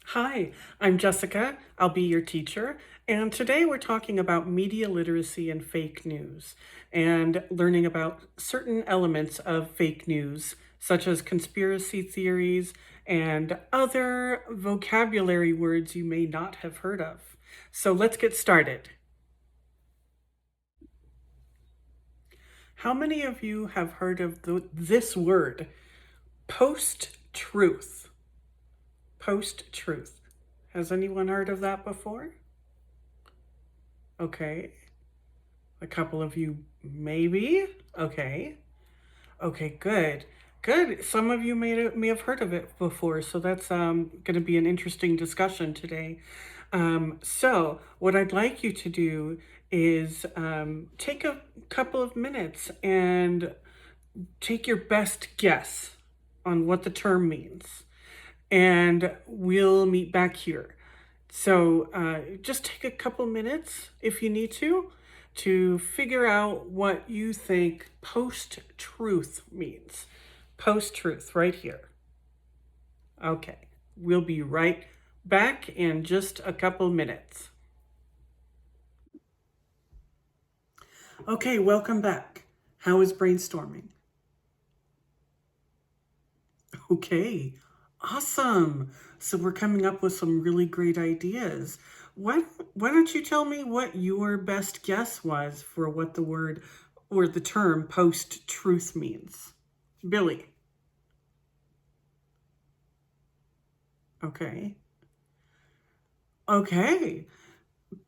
Hi, I'm Jessica. I'll be your teacher. And today we're talking about media literacy and fake news and learning about certain elements of fake news, such as conspiracy theories and other vocabulary words you may not have heard of. So let's get started. How many of you have heard of this word, post truth? Post truth. Has anyone heard of that before? Okay. A couple of you, maybe. Okay. Okay, good. Good. Some of you may have heard of it before, so that's going to be an interesting discussion today. So, what I'd like you to do is take a couple of minutes and take your best guess on what the term means, and we'll meet back here. So just take a couple minutes if you need to figure out what you think post truth means. Post truth, right here. Okay, we'll be right back in just a couple minutes. Okay, welcome back. How is brainstorming? Okay, awesome. So we're coming up with some really great ideas. Why, why don't you tell me what your best guess was for what the word or the term post truth means? Billy. Okay. Okay.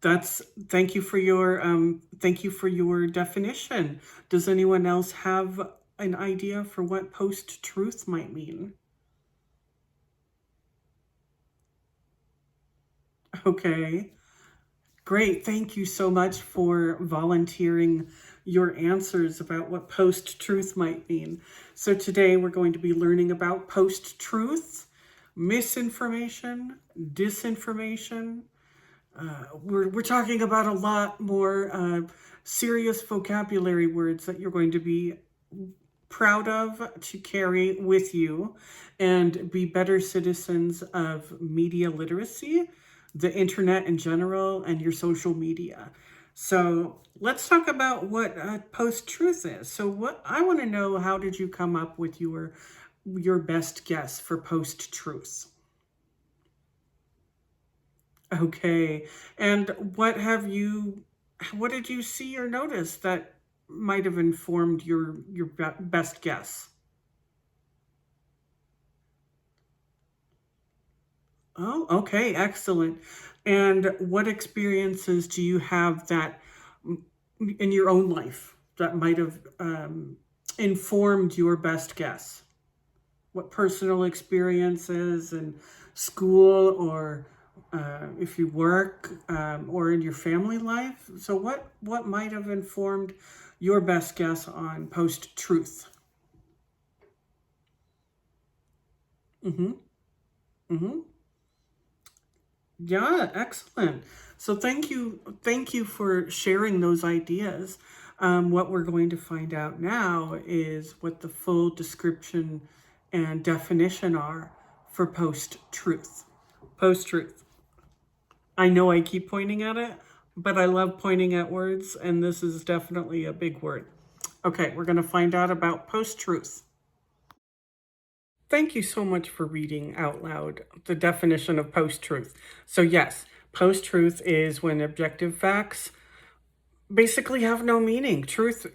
That's thank you for your definition. Does anyone else have an idea for what post truth might mean? Okay. Great. Thank you so much for volunteering your answers about what post truth might mean. So, today we're going to be learning about post truth, misinformation, disinformation. We're talking about a lot more serious vocabulary words that you're going to be proud of to carry with you and be better citizens of media literacy, the internet in general, and your social media. So let's talk about what post truth is. So what I want to know, how did you come up with your best guess for post truth? Okay. And what did you see or notice that might have informed your best guess? Oh, okay, excellent. And what experiences do you have that in your own life that might have informed your best guess? What personal experiences in school or if you work or in your family life? So, what might have informed your best guess on post truth? Mm-hmm. Mm-hmm. Yeah, excellent. So thank you for sharing those ideas. What we're going to find out now is what the full description and definition are for post-truth. Post-truth. I know I keep pointing at it, but I love pointing at words, and this is definitely a big word. Okay, we're going to find out about post-truth. Thank you so much for reading out loud the definition of post truth. So, yes, post truth is when objective facts basically have no meaning. Truth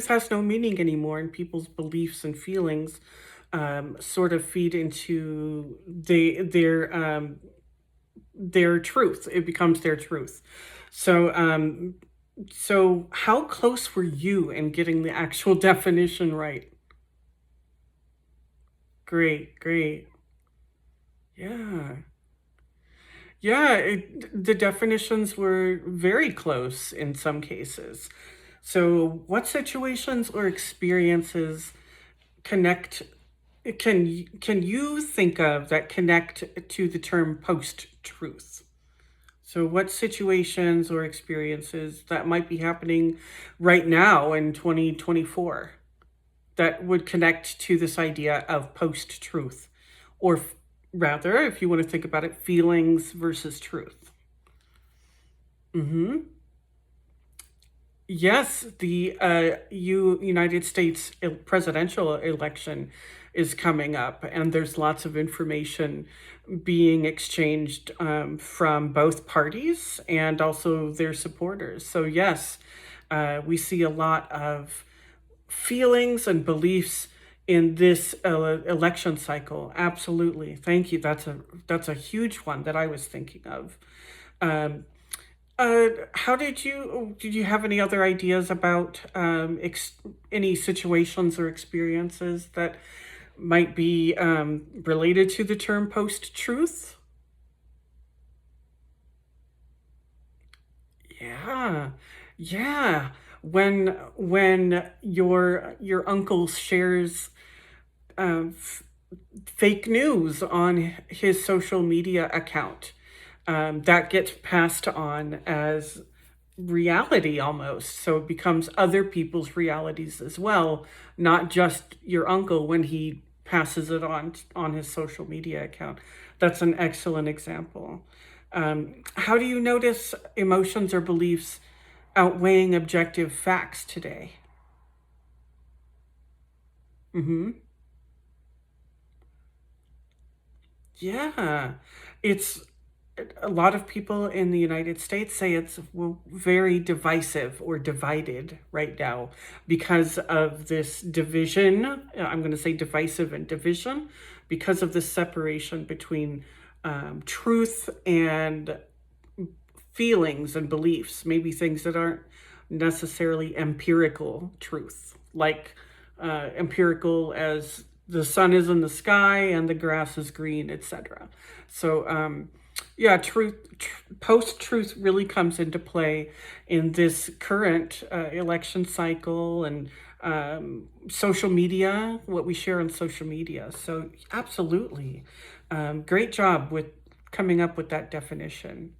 has no meaning anymore, and people's beliefs and feelings sort of feed into their truth. It becomes their truth. So, so how close were you in getting the actual definition right? Great, great. Yeah. Yeah, the definitions were very close in some cases. So, what situations or experiences connect can you think of that connect to the term post-truth? So, what situations or experiences that might be happening right now in 2024 that would connect to this idea of post-truth or rather, if you want to think about it, feelings versus truth. Hmm. Yes, the United States presidential election is coming up, and there's lots of information being exchanged from both parties and also their supporters. So, yes, we see a lot of feelings and beliefs in this election cycle. Absolutely, thank you. That's a huge one that I was thinking of. Um, how did you have any other ideas about any situations or experiences that might be related to the term post-truth? Yeah, yeah. When your uncle shares f- fake news on his social media account, that gets passed on as reality almost. So it becomes other people's realities as well, not just your uncle when he passes it on his social media account. That's an excellent example. How do you notice emotions or beliefs outweighing objective facts today? Mm-hmm. Yeah, it's a lot of people in the United States say it's very divisive or divided right now because of this division. I'm going to say divisive and division because of this separation between truth and feelings and beliefs, maybe things that aren't necessarily empirical truth, like empirical as the sun is in the sky and the grass is green, etc. So, yeah, post truth really comes into play in this current election cycle and social media, what we share on social media. So, absolutely. Great job with coming up with that definition.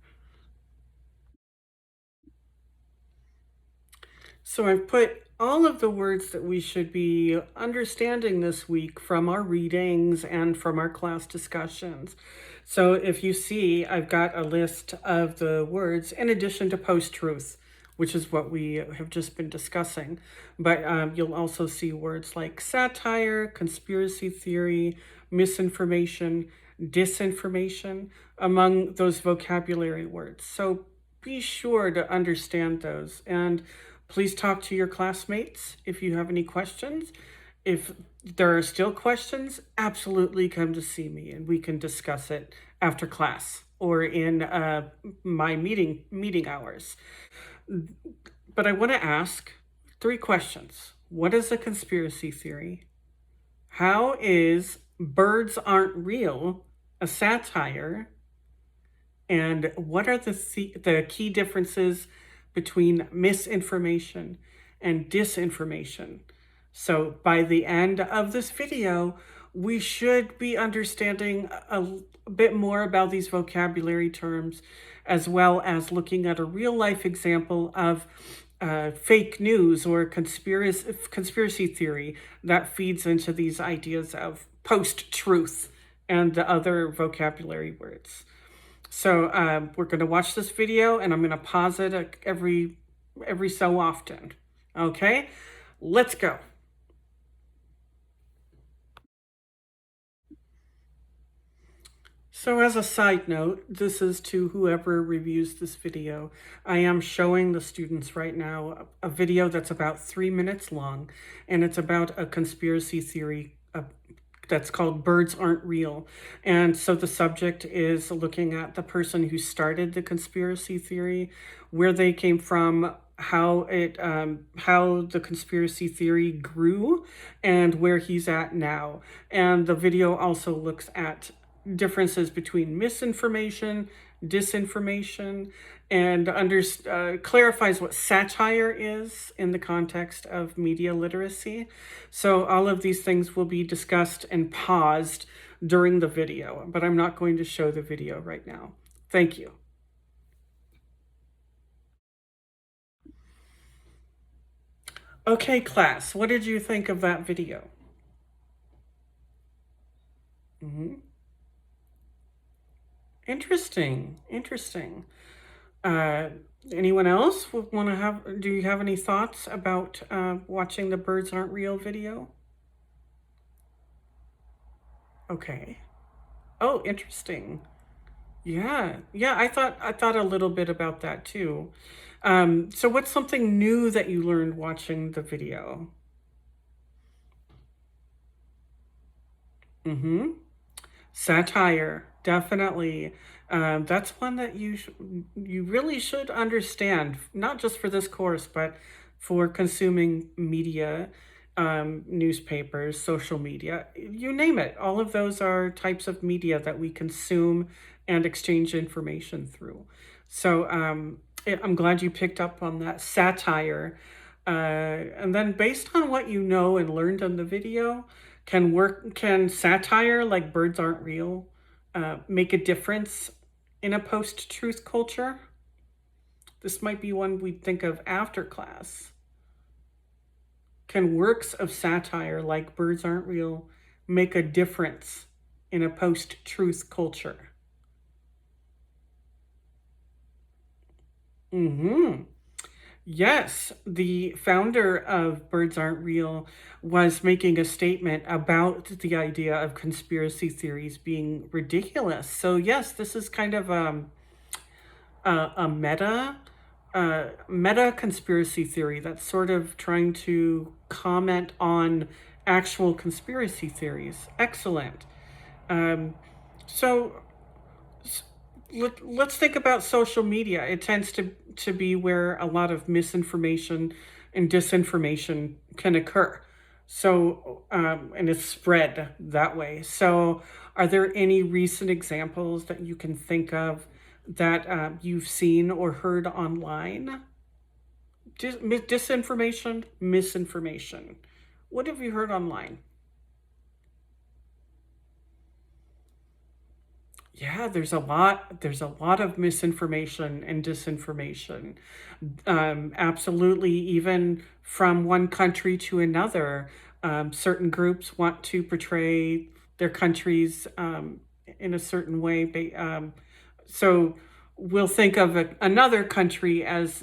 So I've put all of the words that we should be understanding this week from our readings and from our class discussions. So if you see, I've got a list of the words in addition to post-truth, which is what we have just been discussing. But you'll also see words like satire, conspiracy theory, misinformation, disinformation, among those vocabulary words. So be sure to understand those. And please talk to your classmates if you have any questions. If there are still questions, absolutely come to see me and we can discuss it after class or in my meeting hours. But I want to ask three questions. What is a conspiracy theory? How is birds aren't real a satire? And what are the key differences between misinformation and disinformation? So by the end of this video, we should be understanding a bit more about these vocabulary terms, as well as looking at a real life example of fake news or conspiracy theory that feeds into these ideas of post-truth and the other vocabulary words. So we're going to watch this video and I'm going to pause it every so often. Okay, let's go. So as a side note, this is to whoever reviews this video. I am showing the students right now a video that's about 3 minutes long, and it's about a conspiracy theory that's called Birds Aren't Real. And so the subject is looking at the person who started the conspiracy theory, where they came from, how the conspiracy theory grew, and where he's at now. And the video also looks at differences between misinformation, disinformation, and clarifies what satire is in the context of media literacy. So all of these things will be discussed and paused during the video, but I'm not going to show the video right now. Thank you. Okay, class, what did you think of that video? Mm-hmm. Interesting. Interesting. Uh, Anyone else would want to have? Do you have any thoughts about watching the Birds Aren't Real video? Okay. Oh, interesting. Yeah, yeah. I thought a little bit about that too. So, what's something new that you learned watching the video? Mm-hmm. Satire, definitely. That's one that you really should understand, not just for this course, but for consuming media, newspapers, social media, you name it. All of those are types of media that we consume and exchange information through. So I'm glad you picked up on that satire. And then, based on what you know and learned on the video, can satire like Birds Aren't Real make a difference in a post-truth culture? This might be one we'd think of after class. Can works of satire like Birds Aren't Real make a difference in a post-truth culture? Mm-hmm. Yes, the founder of Birds Aren't Real was making a statement about the idea of conspiracy theories being ridiculous. So yes, this is kind of a meta conspiracy theory that's sort of trying to comment on actual conspiracy theories. Excellent. Um, so let's think about social media. It tends to be where a lot of misinformation and disinformation can occur. So, and it's spread that way. So, are there any recent examples that you can think of that you've seen or heard online? Disinformation, misinformation. What have you heard online? Yeah, there's a lot of misinformation and disinformation. Absolutely, even from one country to another, certain groups want to portray their countries in a certain way. So we'll think of another country as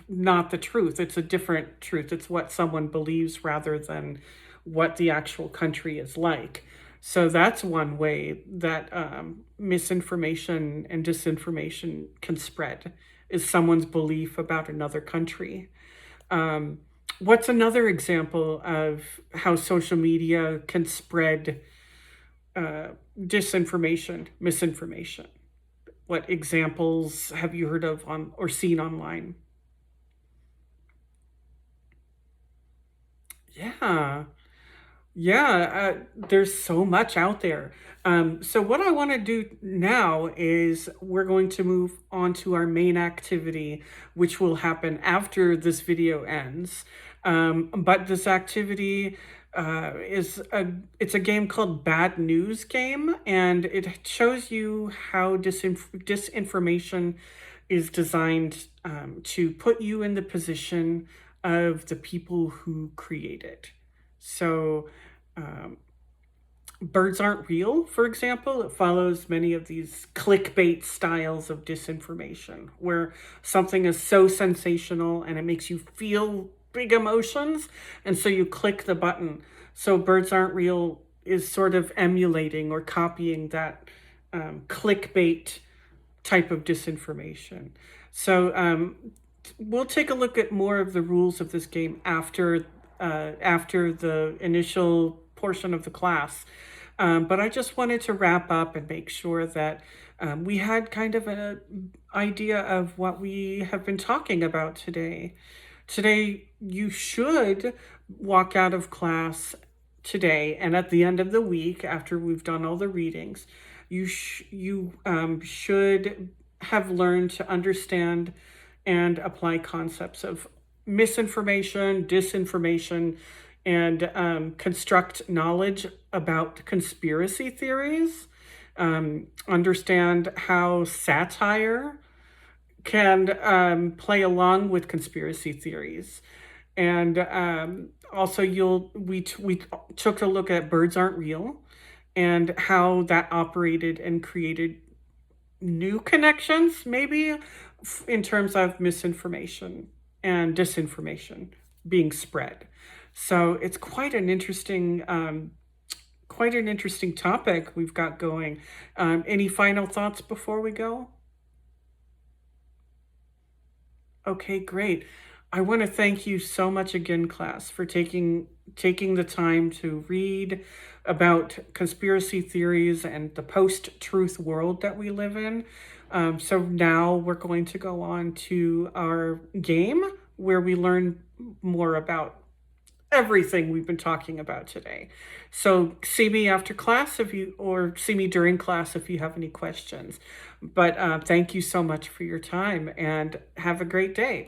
not the truth. It's a different truth. It's what someone believes rather than what the actual country is like. So that's one way that misinformation and disinformation can spread, is someone's belief about another country. Um, what's another example of how social media can spread uh, disinformation, misinformation? What examples have you heard of on or seen online? Yeah. Yeah, there's so much out there. So what I want to do now is we're going to move on to our main activity, which will happen after this video ends. But this activity it's a game called Bad News Game, and it shows you how disinformation is designed to put you in the position of the people who create it. So, um, Birds Aren't Real, for example, it follows many of these clickbait styles of disinformation where something is so sensational and it makes you feel big emotions, and so you click the button. So, Birds Aren't Real is sort of emulating or copying that clickbait type of disinformation. So, we'll take a look at more of the rules of this game after the initial portion of the class. But I just wanted to wrap up and make sure that we had kind of an idea of what we have been talking about today. Today, you should walk out of class today, and at the end of the week, after we've done all the readings, you should have learned to understand and apply concepts of misinformation, disinformation, and construct knowledge about conspiracy theories. Understand how satire can play along with conspiracy theories, and also we took a look at Birds Aren't Real and how that operated and created new connections, maybe in terms of misinformation and disinformation being spread. So it's quite an interesting topic we've got going. Any final thoughts before we go? Okay, great. I want to thank you so much again, class, for taking the time to read about conspiracy theories and the post-truth world that we live in. So now we're going to go on to our game where we learn more about everything we've been talking about today. So see me after class if you, or see me during class if you have any questions. But thank you so much for your time and have a great day.